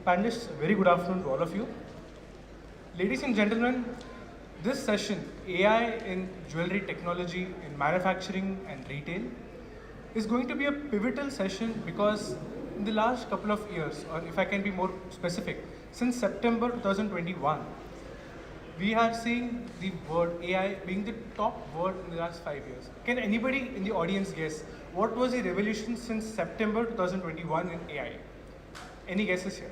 Panelists, very good afternoon to all of you. Ladies and gentlemen, this session, AI in jewelry technology, in manufacturing and retail, is going to be a pivotal session because in the last couple of years, or if I can be more specific, since September 2021, we are seeing the word AI being the top word in the last 5 years. Can anybody in the audience guess what was the revolution since September 2021 in AI? Any guesses here?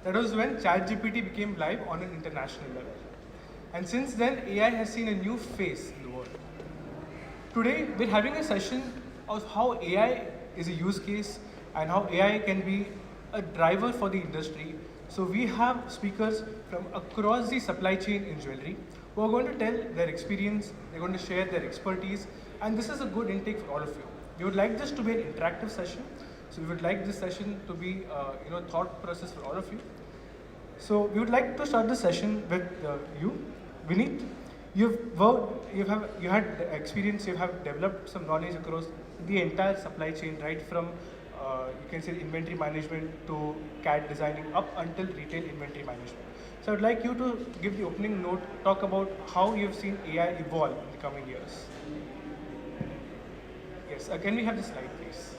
That was when ChatGPT became live on an international level. And since then, AI has seen a new face in the world. Today, we're having a session of how AI is a use case and how AI can be a driver for the industry. So we have speakers from across the supply chain in jewelry who are going to tell their experience, they're going to share their expertise, and this is a good intake for all of you. We would like this to be an interactive session. So we would like this session to be thought process for all of you. So we would like to start the session with you, Vinit. You've worked, you had experience, you have developed some knowledge across the entire supply chain, right from you can say inventory management to CAD designing up until retail inventory management. So I'd like you to give the opening note, talk about how you've seen AI evolve in the coming years. Yes, can we have the slide, please?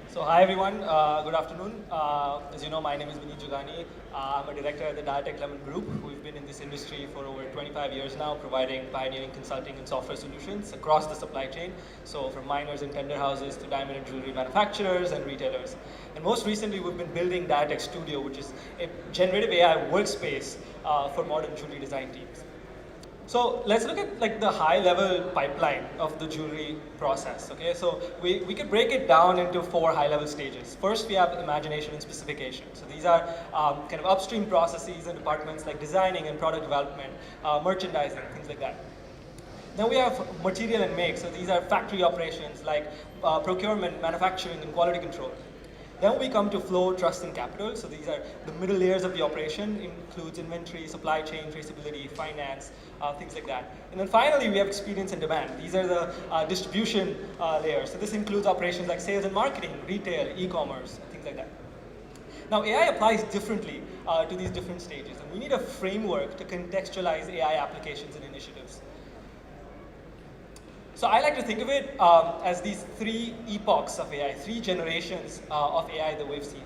So hi everyone, good afternoon. As you know, my name is Vinit Jogani. I'm a director at the Diatech Lemon Group. We've been in this industry for over 25 years now, providing pioneering consulting and software solutions across the supply chain. So from miners and tender houses to diamond and jewelry manufacturers and retailers. And most recently, we've been building Diatech Studio, which is a generative AI workspace for modern jewelry design teams. So let's look at the high-level pipeline of the jewelry process. Okay, so we could break it down into 4 high-level stages. First, we have imagination and specification. So these are kind of upstream processes and departments like designing and product development, merchandising, things like that. Then we have material and make. So these are factory operations like procurement, manufacturing, and quality control. Then we come to flow, trust, and capital. So these are the middle layers of the operation. It includes inventory, supply chain, traceability, finance, things like that. And then finally, we have experience and demand. These are the distribution layers. So this includes operations like sales and marketing, retail, e-commerce, things like that. Now, AI applies differently to these different stages. And we need a framework to contextualize AI applications and initiatives. So I like to think of it as these 3 epochs of AI, 3 generations of AI that we've seen.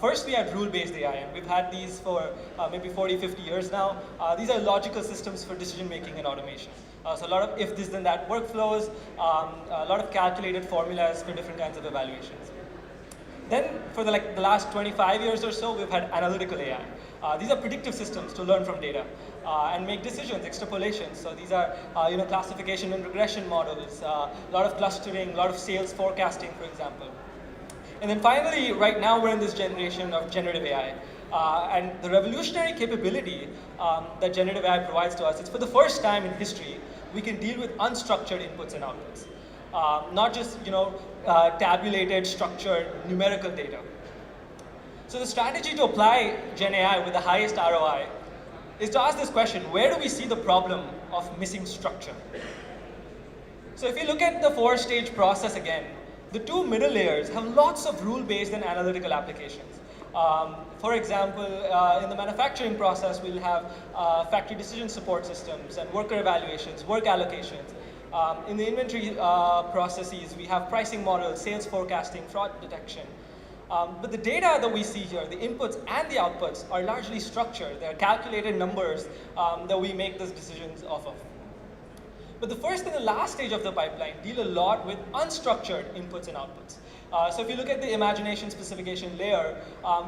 First, we had rule-based AI, and we've had these for maybe 40, 50 years now. These are logical systems for decision-making and automation. So a lot of if this then that workflows, a lot of calculated formulas for different kinds of evaluations. Then for the last 25 years or so, we've had analytical AI. These are predictive systems to learn from data and make decisions, extrapolations. So these are classification and regression models, a lot of clustering, a lot of sales forecasting, for example. And then finally, right now we're in this generation of generative AI. And the revolutionary capability that generative AI provides to us, it's for the first time in history, we can deal with unstructured inputs and outputs. Not just tabulated, structured, numerical data. So the strategy to apply Gen AI with the highest ROI is to ask this question: where do we see the problem of missing structure? So if you look at the 4-stage process again, the 2 middle layers have lots of rule-based and analytical applications. For example, in the manufacturing process, we'll have factory decision support systems and worker evaluations, work allocations. In the inventory processes, we have pricing models, sales forecasting, fraud detection. But the data that we see here, the inputs and the outputs, are largely structured. They're calculated numbers that we make those decisions off of. But the first and the last stage of the pipeline deal a lot with unstructured inputs and outputs. So if you look at the imagination specification layer,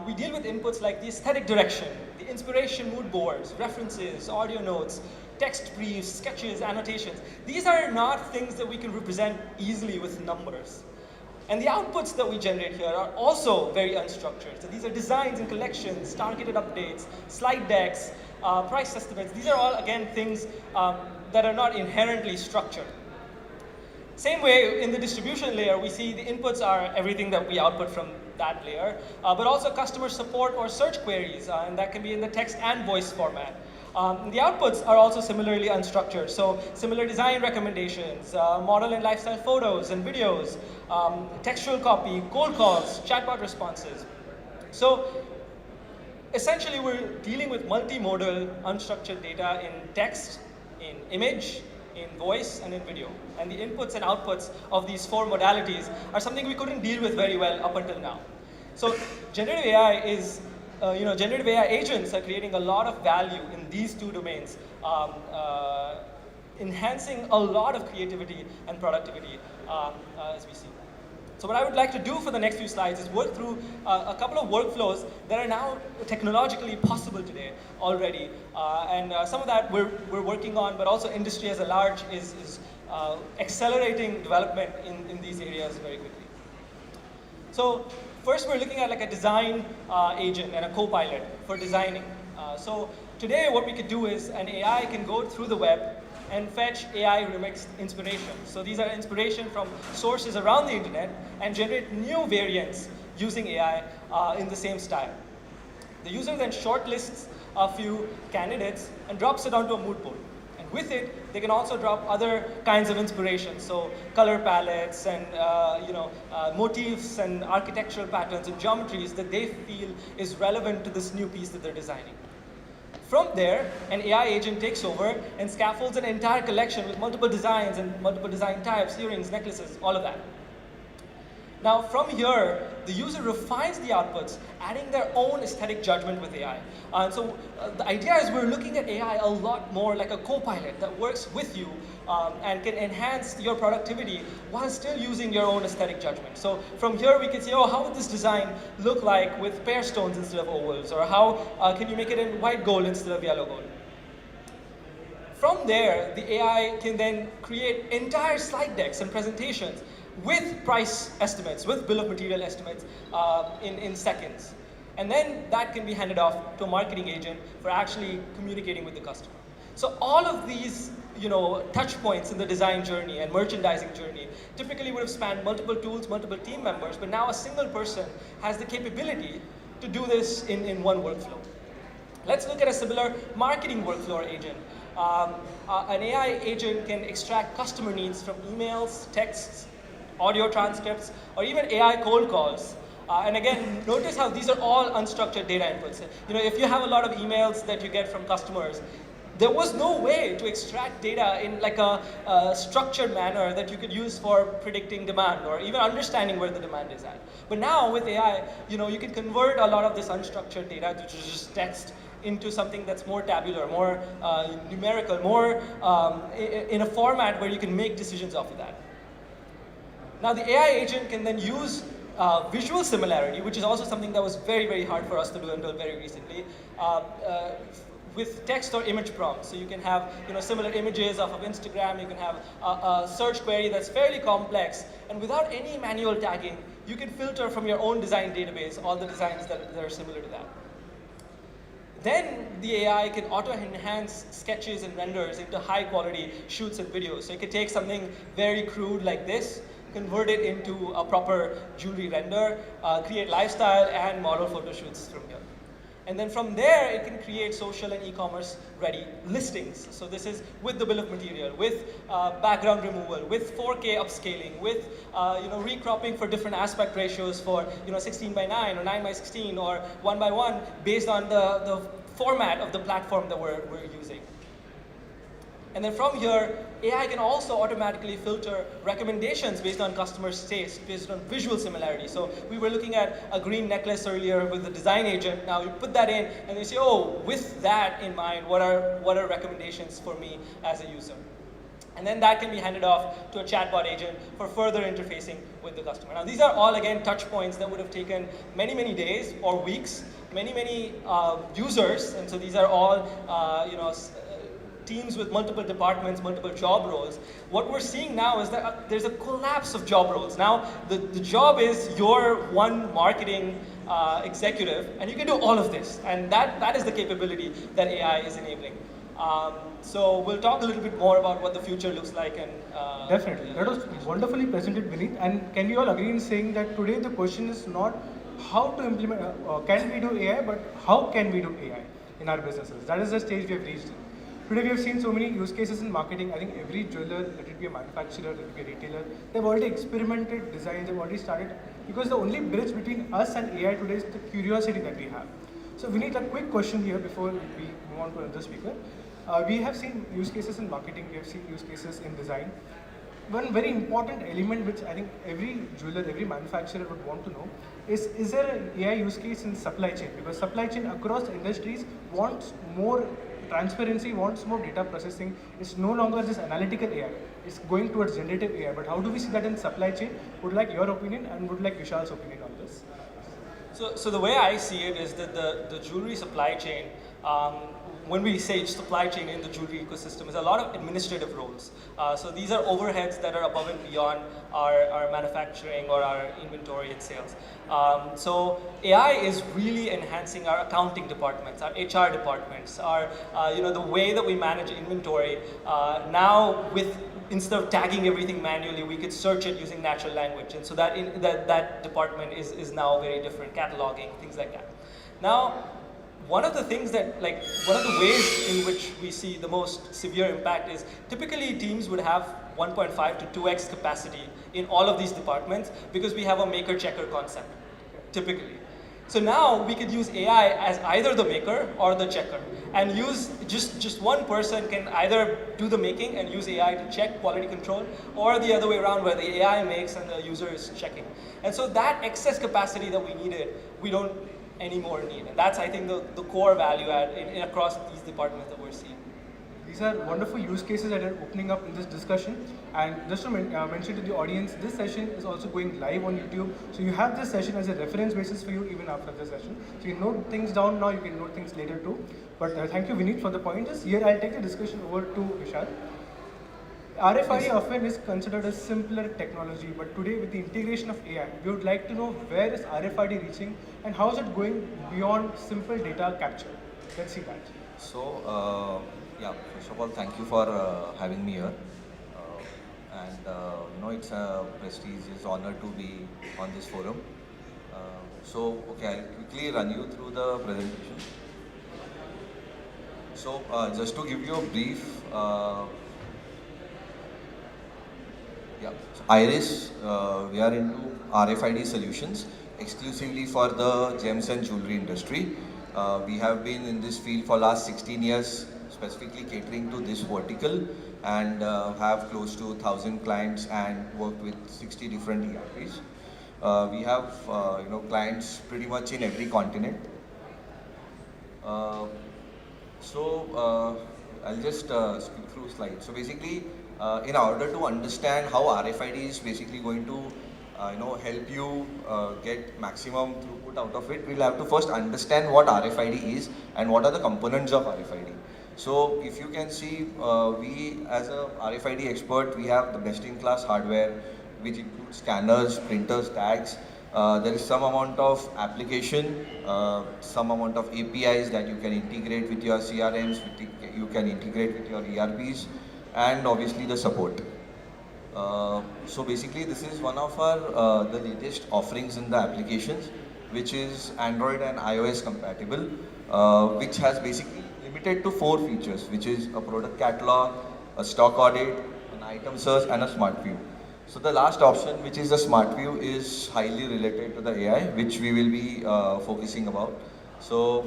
we deal with inputs like the aesthetic direction, the inspiration mood boards, references, audio notes, text briefs, sketches, annotations. These are not things that we can represent easily with numbers. And the outputs that we generate here are also very unstructured. So these are designs and collections, targeted updates, slide decks, price estimates. These are all, again, things that are not inherently structured. Same way, in the distribution layer, we see the inputs are everything that we output from that layer, but also customer support or search queries, and that can be in the text and voice format. The outputs are also similarly unstructured, so similar design recommendations, model and lifestyle photos and videos, textual copy, cold calls, chatbot responses. So essentially, we're dealing with multimodal unstructured data in text, in image, in voice, and in video. And the inputs and outputs of these four modalities are something we couldn't deal with very well up until now. So generative AI is, generative AI agents are creating a lot of value in these two domains, enhancing a lot of creativity and productivity as we see. So what I would like to do for the next few slides is work through a couple of workflows that are now technologically possible today already. And some of that we're working on, but also industry as a large is accelerating development in these areas very quickly. So first we're looking at like a design agent and a co-pilot for designing. So today what we could do is an AI can go through the web and fetch AI remixed inspiration. So these are inspiration from sources around the internet and generate new variants using AI in the same style. The user then shortlists a few candidates and drops it onto a mood board. And with it, they can also drop other kinds of inspiration, so color palettes and motifs and architectural patterns and geometries that they feel is relevant to this new piece that they're designing. From there, an AI agent takes over and scaffolds an entire collection with multiple designs and multiple design types, earrings, necklaces, all of that. Now from here, the user refines the outputs, adding their own aesthetic judgment with AI. So the idea is we're looking at AI a lot more like a co-pilot that works with you and can enhance your productivity while still using your own aesthetic judgment. So from here we can say, oh, how would this design look like with pear stones instead of ovals? Or how can you make it in white gold instead of yellow gold? From there, the AI can then create entire slide decks and presentations with price estimates, with bill of material estimates in seconds. And then that can be handed off to a marketing agent for actually communicating with the customer. So all of these touch points in the design journey and merchandising journey typically would have spanned multiple tools, multiple team members, but now a single person has the capability to do this in one workflow. Let's look at a similar marketing workflow agent. An AI agent can extract customer needs from emails, texts, audio transcripts, or even AI cold calls. And again, notice how these are all unstructured data inputs. If you have a lot of emails that you get from customers, there was no way to extract data in like a structured manner that you could use for predicting demand or even understanding where the demand is at. But now with AI, you can convert a lot of this unstructured data, which is just text, into something that's more tabular, more numerical, more in a format where you can make decisions off of that. Now the AI agent can then use visual similarity, which is also something that was very, very hard for us to do until very recently, with text or image prompts. So you can have similar images off of Instagram, you can have a search query that's fairly complex, and without any manual tagging, you can filter from your own design database all the designs that are similar to that. Then the AI can auto-enhance sketches and renders into high-quality shoots and videos. So it could take something very crude like this, convert it into a proper jewelry render, create lifestyle and model photo shoots from here. And then from there, it can create social and e-commerce ready listings. So this is with the bill of material, with background removal, with 4K upscaling, with recropping for different aspect ratios for 16:9 or 9:16 or 1:1 based on the format of the platform that we're using. And then from here, AI can also automatically filter recommendations based on customers' taste, based on visual similarity. So we were looking at a green necklace earlier with the design agent. Now you put that in and you say, oh, with that in mind, what are recommendations for me as a user? And then that can be handed off to a chatbot agent for further interfacing with the customer. Now these are all, again, touch points that would have taken many, many days or weeks, many users. And so these are all, teams with multiple departments, multiple job roles. What we're seeing now is that there's a collapse of job roles. Now, the job is your one marketing executive, and you can do all of this. And that is the capability that AI is enabling. So we'll talk a little bit more about what the future looks like. And definitely. That was wonderfully presented, Vinit. And can you all agree in saying that today the question is not how to implement, can we do AI, but how can we do AI? in our businesses. That is the stage we have reached. Today we have seen so many use cases in marketing. I think every jeweler, let it be a manufacturer, let it be a retailer, they've already experimented designs, they've already started, because the only bridge between us and AI today is the curiosity that we have. So we need a quick question here before we move on to another speaker. We have seen use cases in marketing, we have seen use cases in design. One very important element which I think every jeweler, every manufacturer would want to know is there an AI use case in supply chain? Because supply chain across industries wants more transparency, wants more data processing. It's no longer just analytical AI. It's going towards generative AI. But how do we see that in supply chain? Would like your opinion and would like Vishal's opinion on this. So the way I see it is that the jewelry supply chain, when we say supply chain in the jewelry ecosystem, is a lot of administrative roles. So these are overheads that are above and beyond our manufacturing or our inventory and sales. So AI is really enhancing our accounting departments, our HR departments, our the way that we manage inventory. Now instead of tagging everything manually, we could search it using natural language, and so that department is now very different, cataloging, things like that. Now, one of the things that, one of the ways in which we see the most severe impact is typically teams would have 1.5 to 2x capacity in all of these departments because we have a maker-checker concept, typically. So now we could use AI as either the maker or the checker, and use just one person can either do the making and use AI to check quality control, or the other way around where the AI makes and the user is checking. And so that excess capacity that we needed, we don't anymore need. And that's, I think, the core value add in across these departments that we're seeing. These are wonderful use cases that are opening up in this discussion. And just to mention to the audience, this session is also going live on YouTube. So you have this session as a reference basis for you even after the session. So you note things down now, you can note things later too. But thank you, Vinit, for the pointers. Here I'll take the discussion over to Vishal. RFID often is considered a simpler technology, but today with the integration of AI, we would like to know where is RFID reaching and how is it going beyond simple data capture. Let's see that. So, first of all, thank you for having me here. It's a prestigious honor to be on this forum. I'll quickly run you through the presentation. So, just to give you a brief, IRYS, we are into RFID solutions exclusively for the gems and jewelry industry. We have been in this field for last 16 years, specifically catering to this vertical, and have close to 1,000 clients and worked with 60 different ERPs. We have clients pretty much in every continent. I'll just skip through slides. So basically, in order to understand how RFID is basically going to help you get maximum throughput out of it, we'll have to first understand what RFID is and what are the components of RFID. So if you can see, we as a RFID expert, we have the best-in-class hardware, which includes scanners, printers, tags. There is some amount of application, some amount of APIs that you can integrate with your CRMs, you can integrate with your ERPs, and obviously the support. So basically, this is one of our the latest offerings in the applications, which is Android and iOS compatible, which has basically limited to 4 features, which is a product catalog, a stock audit, an item search, and a smart view. So the last option, which is the smart view, is highly related to the AI, which we will be focusing about. So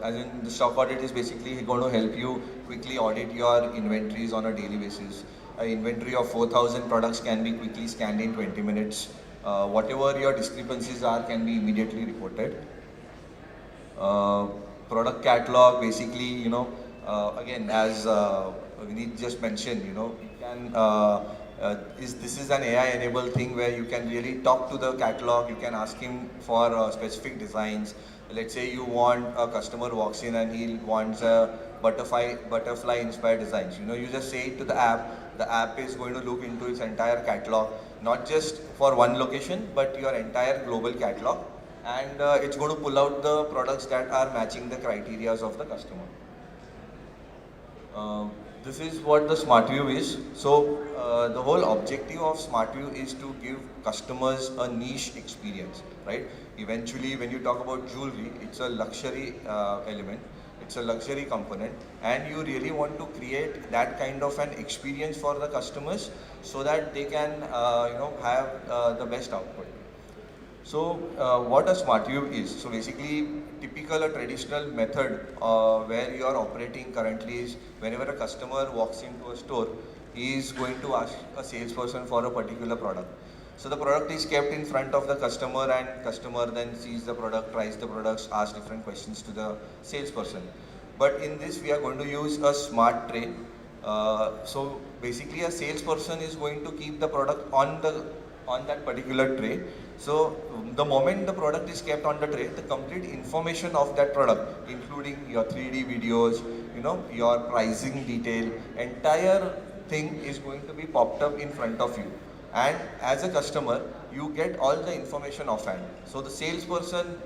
as in the stock audit is basically going to help you quickly audit your inventories on a daily basis. An inventory of 4,000 products can be quickly scanned in 20 minutes. Whatever your discrepancies are can be immediately reported. Product catalog, basically, again, as Vinit just mentioned, you can, this is an AI-enabled thing where you can really talk to the catalog, you can ask him for specific designs. Let's say you want a customer walks in and he wants a butterfly-inspired designs. You just say it to the app is going to look into its entire catalog, not just for one location, but your entire global catalog. And it's going to pull out the products that are matching the criteria of the customer. This is what the Smart View is. So the whole objective of Smart View is to give customers a niche experience, right? Eventually, when you talk about jewelry, it's a luxury element. it's a luxury component, and you really want to create that kind of an experience for the customers so that they can have the best output. So what a smart view is, so basically typical a traditional method where you are operating currently is whenever a customer walks into a store, he is going to ask a salesperson for a particular product. So the product is kept in front of the customer, and customer then sees the product, tries the products, asks different questions to the salesperson. But in this we are going to use a smart tray. So basically a salesperson is going to keep the product on that particular tray. So the moment the product is kept on the tray, the complete information of that product, including your 3D videos, your pricing detail, entire thing is going to be popped up in front of you. And as a customer, you get all the information offhand. So the salesperson,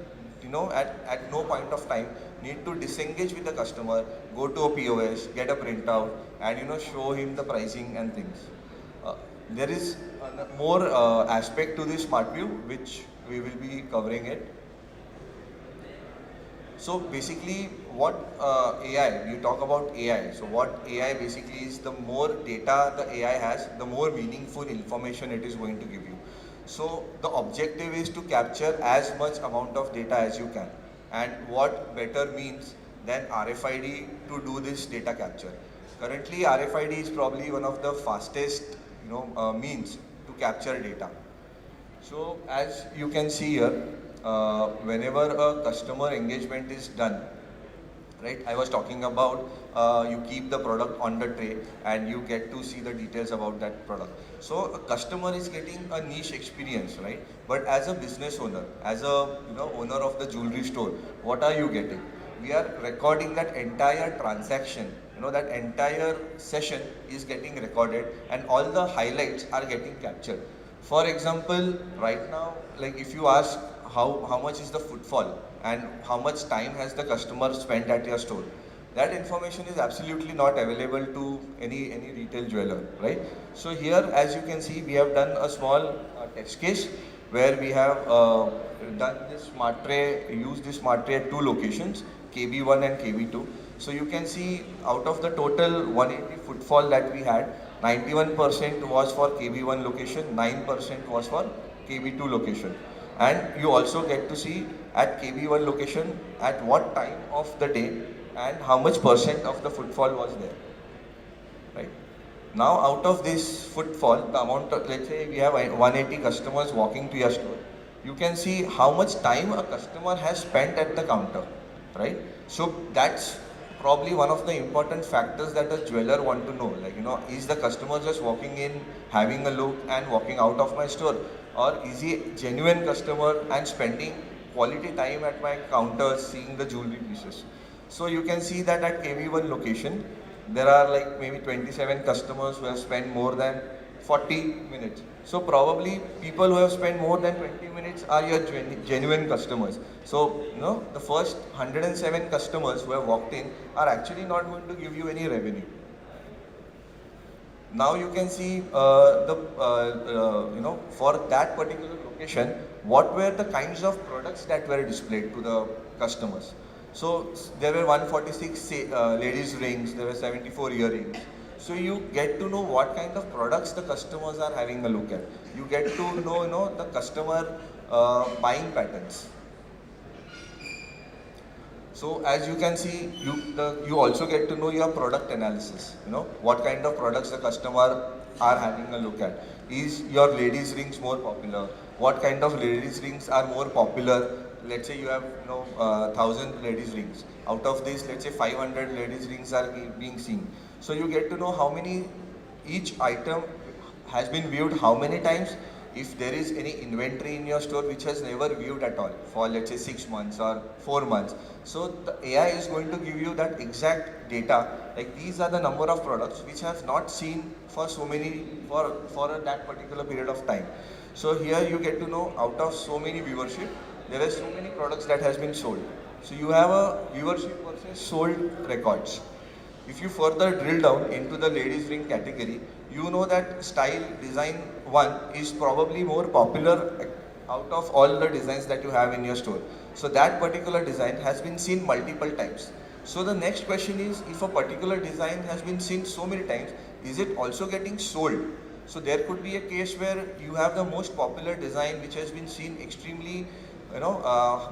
at no point of time need to disengage with the customer, go to a POS, get a printout, and show him the pricing and things. There is more aspect to this smart view, which we will be covering it. So basically what AI, we talk about AI. So what AI basically is, the more data the AI has, the more meaningful information it is going to give you. So the objective is to capture as much amount of data as you can. And what better means than RFID to do this data capture. Currently RFID is probably one of the fastest means to capture data. So as you can see here, whenever a customer engagement is done, right, I was talking about you keep the product on the tray and you get to see the details about that product. So a customer is getting a niche experience, right? But as a business owner, as a owner of the jewelry store, what are you getting? We are recording that entire transaction. That entire session is getting recorded and all the highlights are getting captured. For example, right now, like if you ask how much is the footfall and how much time has the customer spent at your store, that information is absolutely not available to any retail jeweler, right? So here, as you can see, we have done a small test case where we have done this smart tray, used this smart tray at 2 locations, KB1 and KB2. So you can see out of the total 180 footfall that we had, 91% was for KB1 location, 9% was for KB2 location. And you also get to see at KB1 location at what time of the day and how much percent of the footfall was there, right? Now out of this footfall, the amount of, let's say we have 180 customers walking to your store, you can see how much time a customer has spent at the counter, right? So that's probably one of the important factors that a jeweler want to know, like is the customer just walking in, having a look and walking out of my store, or is he a genuine customer and spending quality time at my counter seeing the jewelry pieces. So you can see that at KB1 location there are like maybe 27 customers who have spent more than 40 minutes. So probably people who have spent more than 20 minutes are your genuine customers. So the first 107 customers who have walked in are actually not going to give you any revenue. Now you can see for that particular location, what were the kinds of products that were displayed to the customers. So there were 146 ladies rings, there were 74 earrings. So you get to know what kind of products the customers are having a look at. You get to know, the customer buying patterns. So as you can see, you also get to know your product analysis. What kind of products the customer are having a look at. Is your ladies rings more popular? What kind of ladies rings are more popular? Let's say you have 1,000 ladies rings. Out of this, let's say 500 ladies rings are being seen. So you get to know how many each item has been viewed how many times. If there is any inventory in your store which has never viewed at all for let's say 6 months or 4 months. So the AI is going to give you that exact data, like these are the number of products which have not seen for so many, for that particular period of time. So here you get to know out of so many viewership, there are so many products that has been sold. So you have a viewership versus sold records. If you further drill down into the ladies ring category, you know that style design 1 is probably more popular out of all the designs that you have in your store. So that particular design has been seen multiple times. So the next question is, if a particular design has been seen so many times, is it also getting sold? So there could be a case where you have the most popular design which has been seen extremely,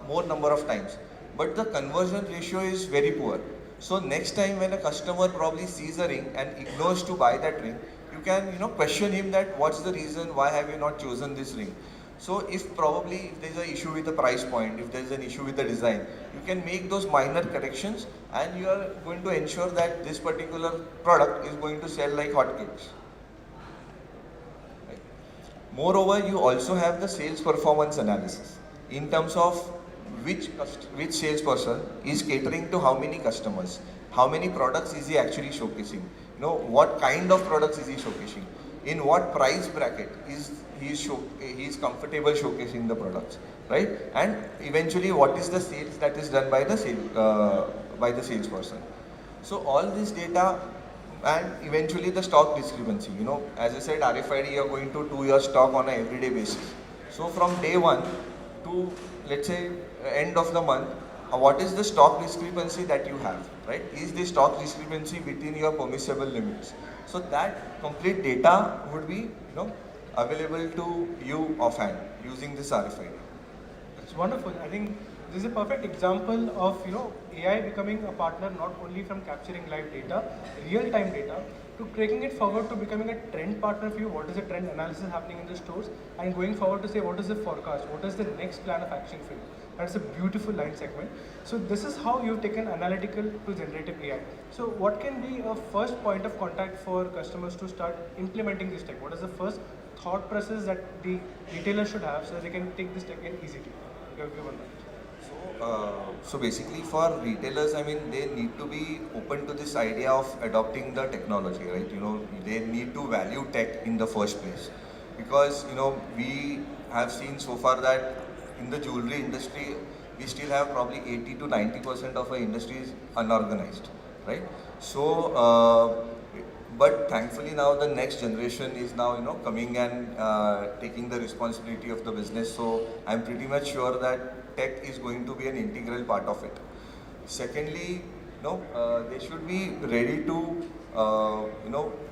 more number of times, but the conversion ratio is very poor. So next time when a customer probably sees a ring and ignores to buy that ring, you can question him that what's the reason, why have you not chosen this ring? So if there's an issue with the price point, if there's an issue with the design, you can make those minor corrections and you are going to ensure that this particular product is going to sell like hotcakes. Right? Moreover, you also have the sales performance analysis in terms of which salesperson is catering to how many customers, how many products is he actually showcasing, what kind of products is he showcasing, in what price bracket is he is comfortable showcasing the products, right? And eventually what is the sales that is done by the salesperson. So all this data, and eventually the stock discrepancy, as I said, RFID, you are going to do your stock on an everyday basis. So from day one to, let's say, end of the month, what is the stock discrepancy that you have, right? Is the stock discrepancy within your permissible limits? So that complete data would be, available to you offhand using this RFID. It's wonderful. I think this is a perfect example of AI becoming a partner not only from capturing live data, real-time data, to taking it forward to becoming a trend partner for you. What is the trend analysis happening in the stores, and going forward to say what is the forecast, what is the next plan of action for you. That's a beautiful line segment. So this is how you've taken analytical to generative AI. So what can be a first point of contact for customers to start implementing this tech? What is the first thought process that the retailer should have so they can take this tech in easily? Given that. So basically for retailers, they need to be open to this idea of adopting the technology, right? They need to value tech in the first place, because we have seen so far that in the jewelry industry, we still have probably 80 to 90% of our industry is unorganized, right? So, but thankfully now the next generation is now coming and taking the responsibility of the business. So I'm pretty much sure that tech is going to be an integral part of it. Secondly, they should be ready to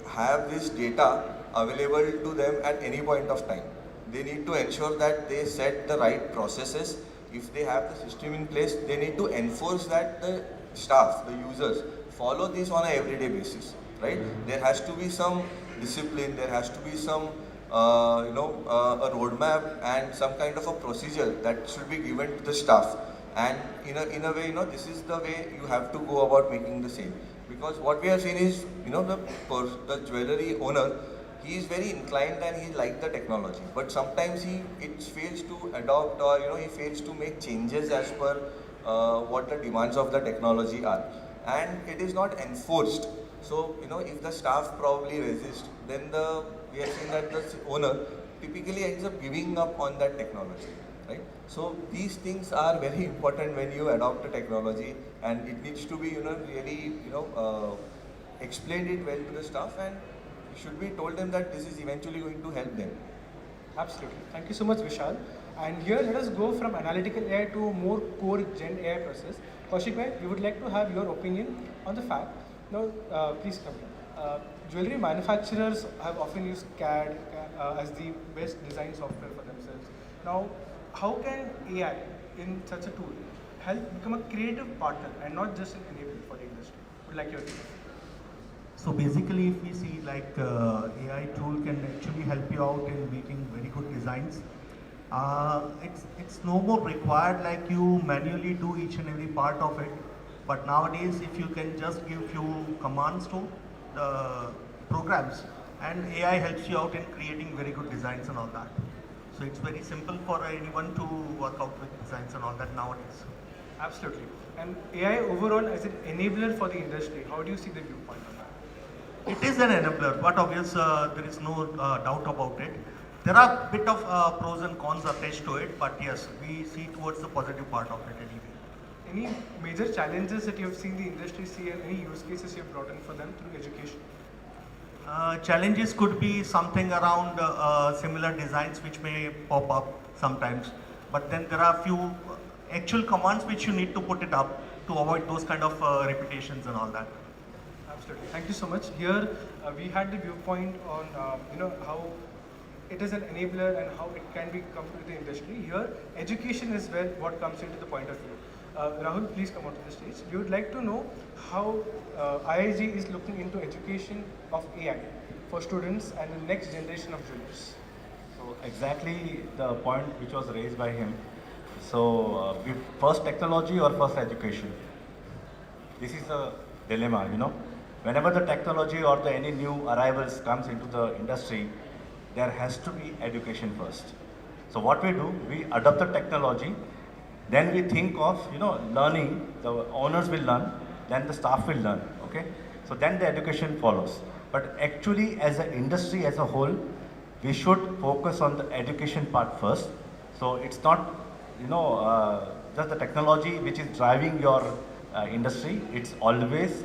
have this data available to them at any point of time. They need to ensure that they set the right processes. If they have the system in place, they need to enforce that the staff, the users, follow this on an everyday basis, right? There has to be some discipline, there has to be some, a roadmap and some kind of a procedure that should be given to the staff. And in a way, this is the way you have to go about making the same. Because what we have seen is, the jewellery owner, he is very inclined and he likes the technology, but sometimes he fails to adopt, or he fails to make changes as per what the demands of the technology are, and it is not enforced. So if the staff probably resist, then we have seen that the owner typically ends up giving up on that technology, right? So these things are very important when you adopt a technology, and it needs to be really explained it well to the staff, and should be told them that this is eventually going to help them. Absolutely. Thank you so much, Vishal. And here let us go from analytical AI to a more core Gen AI process. Kaushik bhai, we would like to have your opinion on the fact. Now, please come here. Jewelry manufacturers have often used CAD as the best design software for themselves. Now, how can AI in such a tool help become a creative partner and not just an enabler for the industry? Would like your opinion. So basically, if we see AI tool can actually help you out in making very good designs. It's no more required like you manually do each and every part of it. But nowadays, if you can just give few commands to the programs, and AI helps you out in creating very good designs and all that. So it's very simple for anyone to work out with designs and all that nowadays. Absolutely. And AI overall as an enabler for the industry, how do you see the viewpoint on that? It is an enabler, but obvious there is no doubt about it. There are a bit of pros and cons attached to it, but yes, we see towards the positive part of it anyway. Any major challenges that you have seen the industry see, and any use cases you have brought in for them through education? Challenges could be something around similar designs which may pop up sometimes, but then there are few actual commands which you need to put it up to avoid those kind of repetitions and all that. Absolutely. Thank you so much. Here we had the viewpoint on how it is an enabler and how it can be come to the industry. Here, education is where what comes into the point of view. Rahul, please come onto the stage. We would like to know how IIG is looking into education of AI for students and the next generation of jewelers. So exactly the point which was raised by him. So first technology or first education? This is a dilemma, you know. Whenever the technology or any new arrivals comes into the industry, there has to be education first. So what we do, we adopt the technology, then we think of, learning, the owners will learn, then the staff will learn, okay? So then the education follows. But actually as an industry as a whole, we should focus on the education part first. So it's not, just the technology which is driving your industry, it's always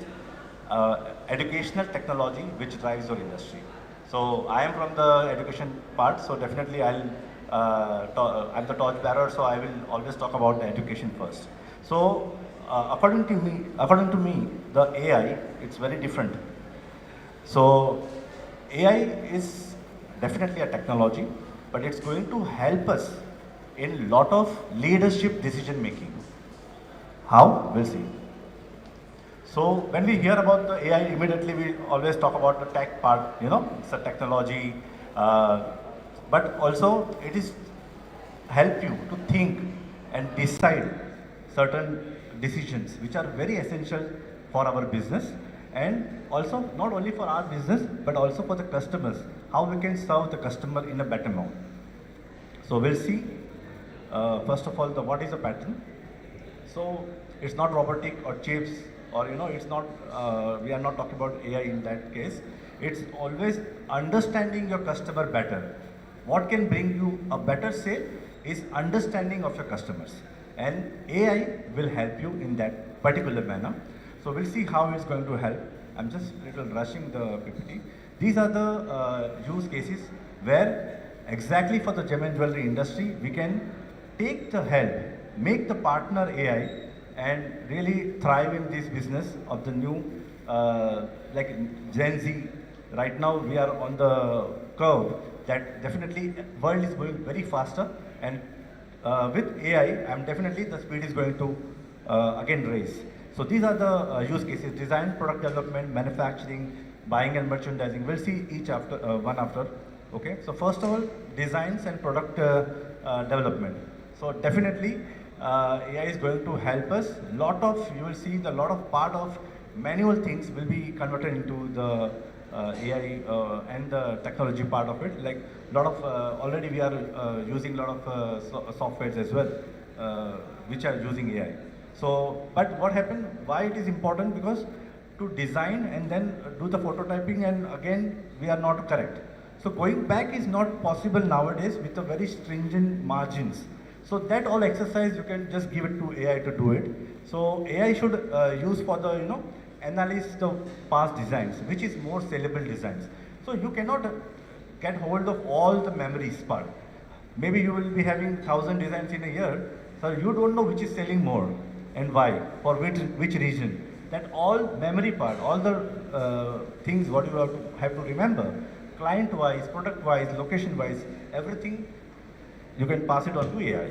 educational technology which drives your industry. So I am from the education part, so definitely I'm the torch bearer, so I will always talk about the education first. So according to me, the AI, it's very different. So AI is definitely a technology, but it's going to help us in lot of leadership decision making. How? We'll see. So when we hear about the AI, immediately we always talk about the tech part, it's a technology, but also it is help you to think and decide certain decisions which are very essential for our business, and also not only for our business but also for the customers, how we can serve the customer in a better manner. So we'll see, first of all, what is a pattern. So it's not robotic or chips, or it's not, we are not talking about AI in that case. It's always understanding your customer better. What can bring you a better sale is understanding of your customers, and AI will help you in that particular manner. So we'll see how it's going to help. I'm just little rushing the PPT. These are the use cases where exactly for the gem and jewelry industry, we can take the help, make the partner AI, and really thrive in this business of the new, like Gen Z. Right now we are on the curve that definitely world is going very faster, and with AI, definitely the speed is going to again raise. So these are the use cases: design, product development, manufacturing, buying and merchandising. We'll see each after one after. Okay. So first of all, designs and product development. So definitely AI is going to help us. You will see the lot of part of manual things will be converted into the AI and the technology part of it. Like lot of already we are using lot of softwares as well, which are using AI. So, but what happened? Why it is important? Because to design and then do the prototyping, and again we are not correct. So going back is not possible nowadays with a very stringent margins. So that all exercise you can just give it to AI to do it. So AI should use for the analyze the past designs, which is more sellable designs. So you cannot get hold of all the memories part. Maybe you will be having 1,000 designs in a year, so you don't know which is selling more and why, for which region. That all memory part, all the things what you have to remember, client-wise, product-wise, location-wise, everything you can pass it on to AI.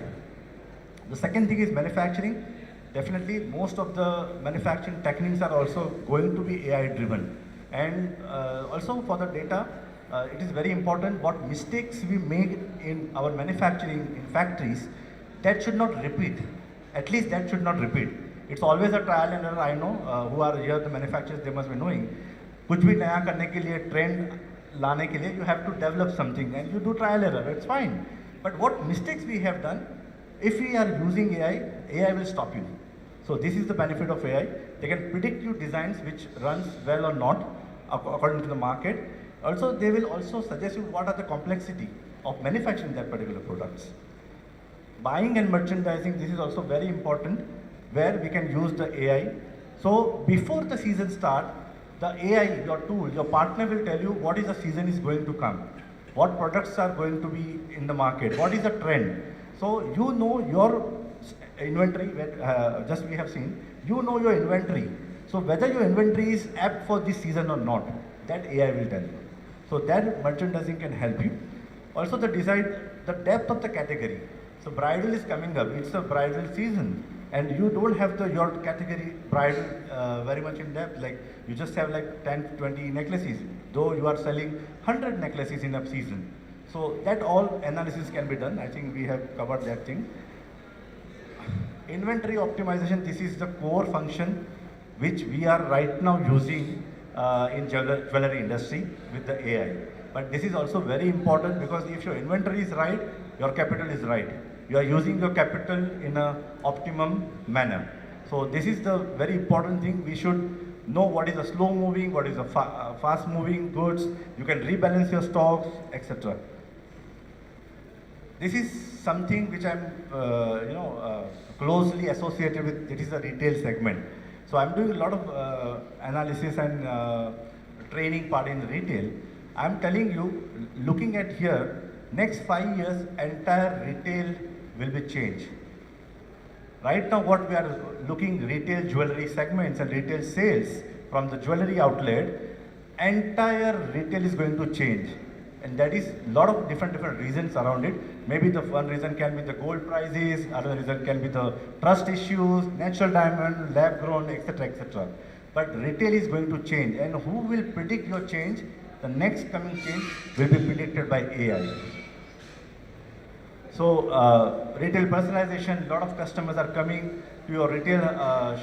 The second thing is manufacturing. Definitely most of the manufacturing techniques are also going to be AI driven. And also for the data, it is very important what mistakes we make in our manufacturing in factories, that should not repeat. At least that should not repeat. It's always a trial and error. I know who are here, the manufacturers, they must be knowing. कुछ भी नया करने के लिए, trend लाने के लिए, you have to develop something and you do trial error. It's fine. But what mistakes we have done, if we are using AI, AI will stop you. So this is the benefit of AI. They can predict you designs which runs well or not according to the market. Also, they will also suggest you what are the complexity of manufacturing that particular products. Buying and merchandising, this is also very important, where we can use the AI. So before the season start, the AI, your tool, your partner will tell you what is the season is going to come, what products are going to be in the market, what is the trend. So you know your inventory, where, just we have seen, you know your inventory. So whether your inventory is apt for this season or not, that AI will tell you. So that merchandising can help you. Also the decide the depth of the category. So bridal is coming up, it's a bridal season. And you don't have your category bridal very much in depth, like you just have like 10, 20 necklaces, though you are selling 100 necklaces in a season. So that all analysis can be done. I think we have covered that thing. Inventory optimization, this is the core function which we are right now using in jewelry industry with the AI. But this is also very important because if your inventory is right, your capital is right. You are using your capital in an optimum manner. So this is the very important thing. We should know what is a slow moving, what is a fast moving goods. You can rebalance your stocks, etc. This is something which I'm, closely associated with. It is a retail segment. So I'm doing a lot of analysis and training part in retail. I'm telling you, looking at here, next 5 years, entire retail will be changed. Right now, what we are looking retail jewelry segments and retail sales from the jewelry outlet, entire retail is going to change. And that is a lot of different reasons around it. Maybe the one reason can be the gold prices, another reason can be the trust issues, natural diamond, lab grown, etc., etc. But retail is going to change. And who will predict your change? The next coming change will be predicted by AI. So retail personalization, a lot of customers are coming to your retail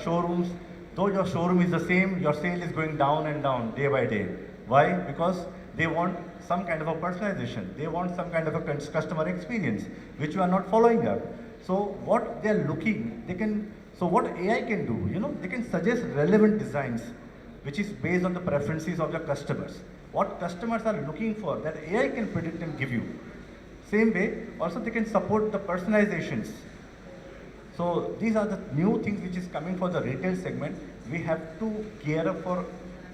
showrooms. Though your showroom is the same, your sale is going down and down day by day. Why? Because they want some kind of a personalization. They want some kind of a customer experience, which you are not following up. So what they are looking, so what AI can do, they can suggest relevant designs, which is based on the preferences of your customers. What customers are looking for, that AI can predict and give you. Same way, also they can support the personalizations. So these are the new things which is coming for the retail segment. We have to gear up for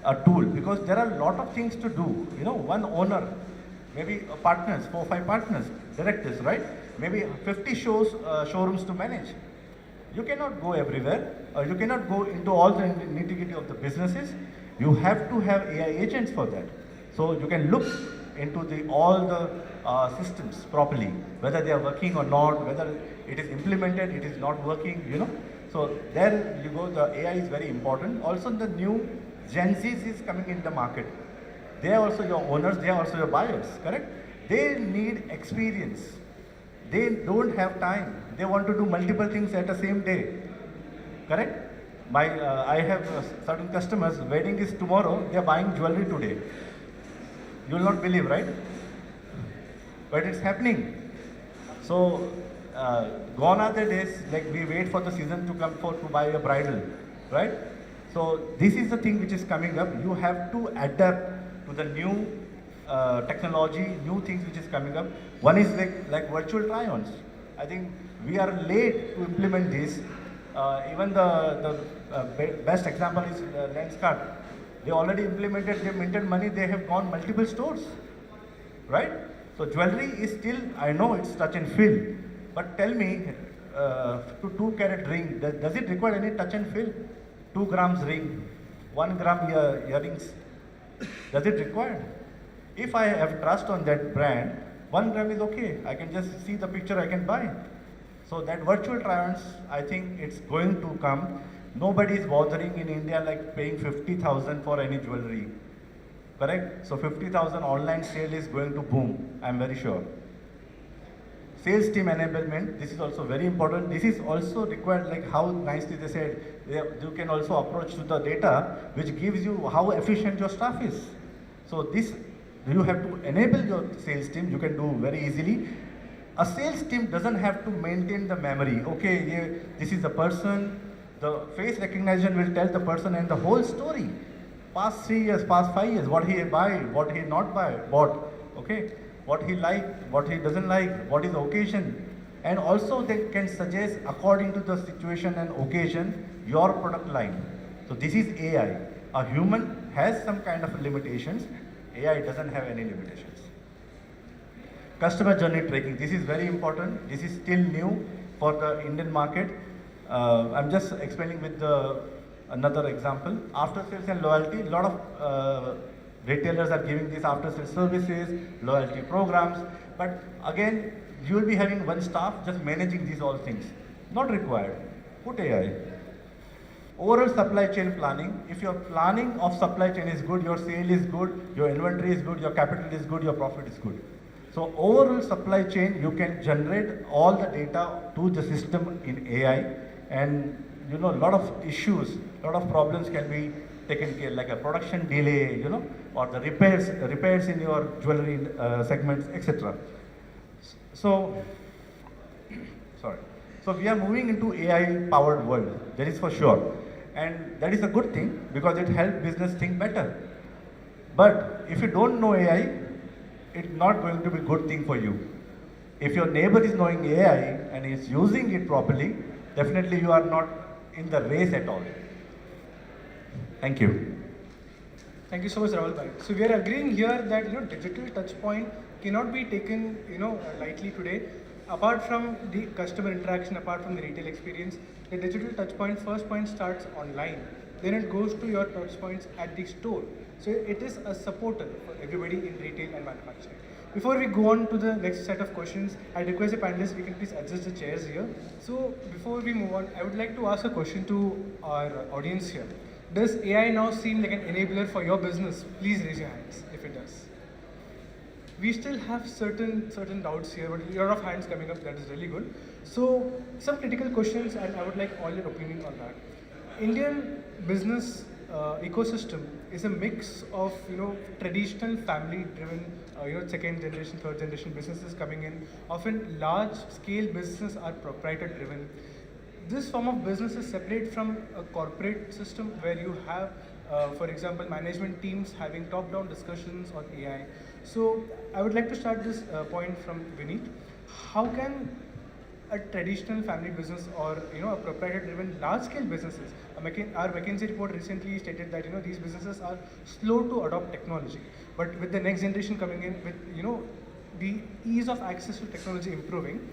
a tool because there are a lot of things to do. One owner, maybe partners, 4 or 5 partners, directors, right? Maybe 50 showrooms to manage. You cannot go everywhere. You cannot go into all the nitty-gritty of the businesses. You have to have AI agents for that. So you can look into all the systems properly, whether they are working or not, whether it is implemented, it is not working, So there you go, the AI is very important. Also the new Gen Zs is coming in the market. They are also your owners, they are also your buyers, correct? They need experience. They don't have time. They want to do multiple things at the same day, correct? I have certain customers, wedding is tomorrow, they are buying jewelry today. You will not believe, right? But it's happening. So, gone are the days, like we wait for the season to come to buy a bridal, right? So, this is the thing which is coming up. You have to adapt to the new technology, new things which is coming up. One is like virtual try-ons. I think we are late to implement this. Even the best example is Lenskart. They already implemented, they minted money, they have gone multiple stores, right? So jewelry is still, I know it's touch and feel, but tell me, to 2 carat ring, does it require any touch and feel? 2 grams ring, 1 gram earrings, does it require? If I have trust on that brand, 1 gram is okay, I can just see the picture, I can buy. So that virtual try-ons, I think it's going to come. Nobody is bothering in India like paying 50,000 for any jewelry, correct? So 50,000 online sale is going to boom, I'm very sure. Sales team enablement, this is also very important. This is also required, like how nicely they said, you can also approach to the data which gives you how efficient your staff is. So this, you have to enable your sales team, you can do very easily. A sales team doesn't have to maintain the memory. Okay, this is the person, the face recognition will tell the person and the whole story. Past 3 years, past 5 years, what he buy, what he not buy, bought, okay? What he like, what he doesn't like, what is the occasion. And also they can suggest according to the situation and occasion, your product line. So this is AI. A human has some kind of limitations. AI doesn't have any limitations. Customer journey tracking, this is very important. This is still new for the Indian market. I'm just explaining with another example. After sales and loyalty, a lot of retailers are giving these after sales services, loyalty programs, but again, you will be having one staff just managing these all things. Not required. Put AI. Overall supply chain planning, if your planning of supply chain is good, your sale is good, your inventory is good, your capital is good, your profit is good. So overall supply chain, you can generate all the data to the system in AI, and a lot of issues, a lot of problems can be taken care, like a production delay, or the repairs in your jewelry segments, etc. So, sorry. So we are moving into AI-powered world, that is for sure. And that is a good thing because it helps business think better. But if you don't know AI, it's not going to be a good thing for you. If your neighbor is knowing AI and is using it properly, definitely you are not in the race at all. Thank you. Thank you so much, Rahul bhai. So we are agreeing here that digital touchpoint cannot be taken lightly today. Apart from the customer interaction, apart from the retail experience, the digital touchpoint first point starts online. Then it goes to your touchpoints at the store. So it is a supporter for everybody in retail and manufacturing. Before we go on to the next set of questions, I request the panelists, we can please adjust the chairs here. So before we move on, I would like to ask a question to our audience here. Does AI now seem like an enabler for your business? Please raise your hands if it does. We still have certain doubts here, but a lot of hands coming up, that is really good. So some critical questions, and I would like all your opinion on that. Indian business ecosystem is a mix of traditional family-driven second generation, third generation businesses coming in. Often large-scale businesses are proprietor-driven. This form of business is separate from a corporate system where you have, for example, management teams having top-down discussions on AI. So I would like to start this point from Vinit. How can a traditional family business or a proprietor-driven large-scale businesses, our McKinsey report recently stated that these businesses are slow to adopt technology, but with the next generation coming in, with the ease of access to technology improving,